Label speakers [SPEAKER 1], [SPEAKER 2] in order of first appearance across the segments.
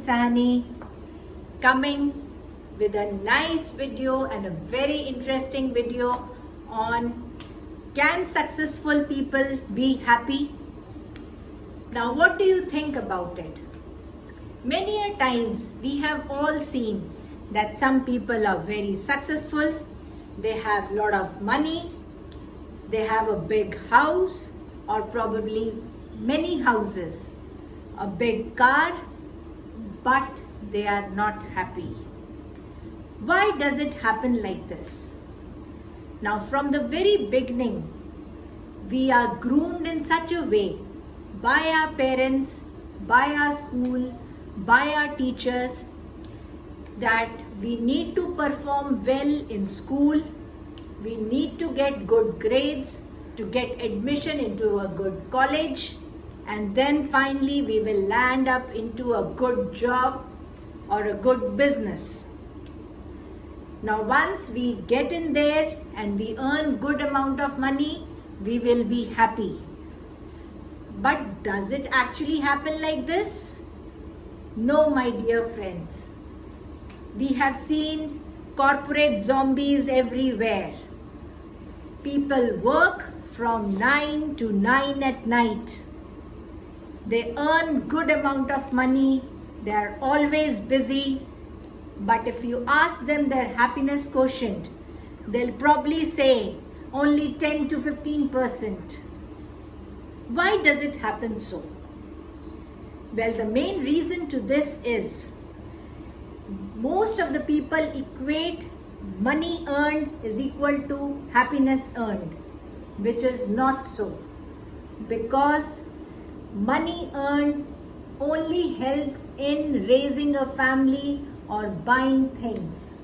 [SPEAKER 1] Sani, coming with a nice video and a very interesting video on can successful people be happy? Now, what do you think about it? Many a times we have all seen that some people are very successful, they have a lot of money, they have a big house or probably many houses, a big car, but they are not happy. Why does it happen like this? Now, from the very beginning, we are groomed in such a way by our parents, by our school, by our teachers that we need to perform well in school, we need to get good grades to get admission into a good college, and then finally we will land up into a good job or a good business. Now once we get in there and we earn good amount of money, we will be happy. But does it actually happen like this? No, my dear friends. We have seen corporate zombies everywhere. People work from 9 to 9 at night. They earn good amount of money. They are always busy. But if you ask them their happiness quotient, they'll probably say only 10 to 15%. Why does it happen so? Well, the main reason to this is most of the people equate money earned is equal to happiness earned, which is not so. Because money earned only helps in raising a family or buying things.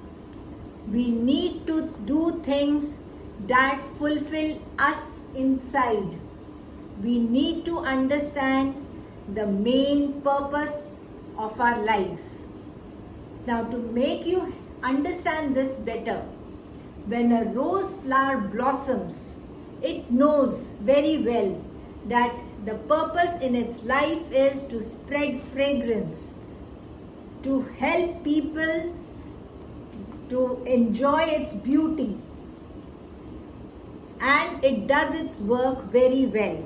[SPEAKER 1] We need to do things that fulfill us inside. We need to understand the main purpose of our lives. Now, to make you understand this better, when a rose flower blossoms, it knows very well that the purpose in its life is to spread fragrance, to help people to enjoy its beauty, and it does its work very well.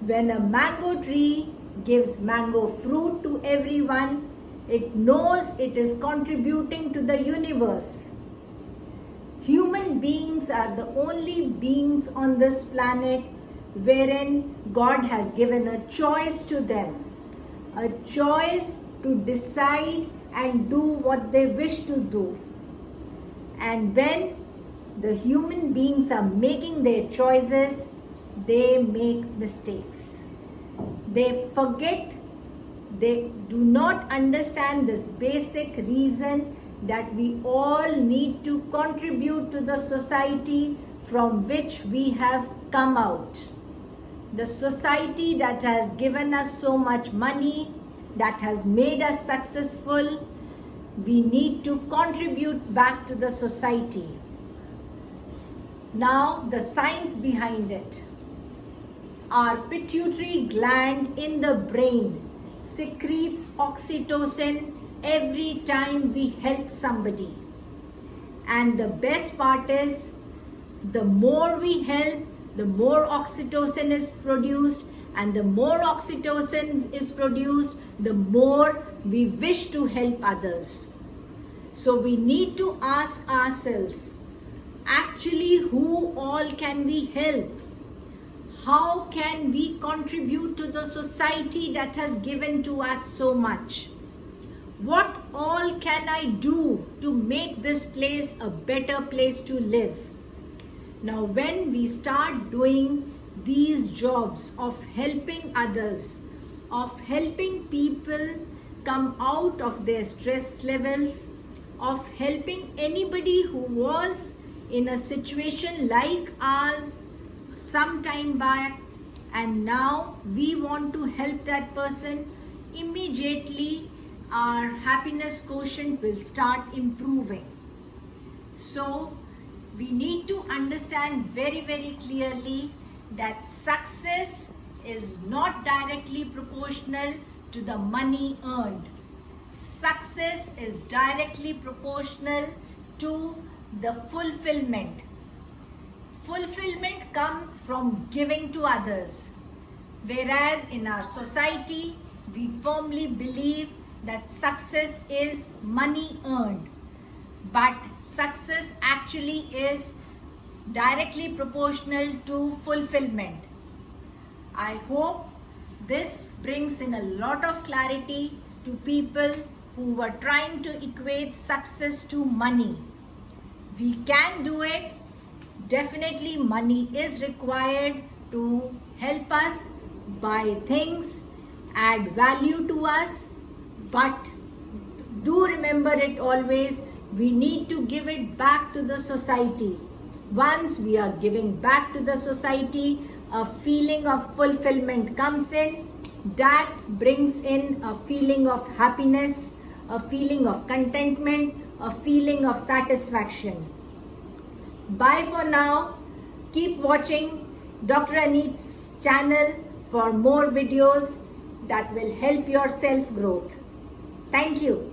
[SPEAKER 1] When a mango tree gives mango fruit to everyone, it knows it is contributing to the universe. Human beings are the only beings on this planet wherein God has given a choice to them, a choice to decide and do what they wish to do. And when the human beings are making their choices, they make mistakes. They forget, they do not understand this basic reason that we all need to contribute to the society from which we have come out. The society that has given us so much money, that has made us successful, we need to contribute back to the society. Now, the science behind it. Our pituitary gland in the brain secretes oxytocin every time we help somebody. And the best part is, the more we help, the more oxytocin is produced, and the more oxytocin is produced, the more we wish to help others. So we need to ask ourselves, actually, who all can we help? How can we contribute to the society that has given to us so much? What all can I do to make this place a better place to live? Now, when we start doing these jobs of helping others, of helping people come out of their stress levels, of helping anybody who was in a situation like ours some time back, and now we want to help that person, immediately our happiness quotient will start improving. So we need to understand very, very clearly that success is not directly proportional to the money earned. success is directly proportional to the fulfillment. Fulfillment comes from giving to others. Whereas in our society, we firmly believe that success is money earned. But success actually is directly proportional to fulfillment. I hope this brings in a lot of clarity to people who were trying to equate success to money. We can do it. Definitely money is required to help us buy things, add value to us, but do remember it always, we need to give it back to the society. Once we are giving back to the society, a feeling of fulfillment comes in. That brings in a feeling of happiness, a feeling of contentment, a feeling of satisfaction. Bye for now. Keep watching Dr. Aneet's channel for more videos that will help your self-growth. Thank you.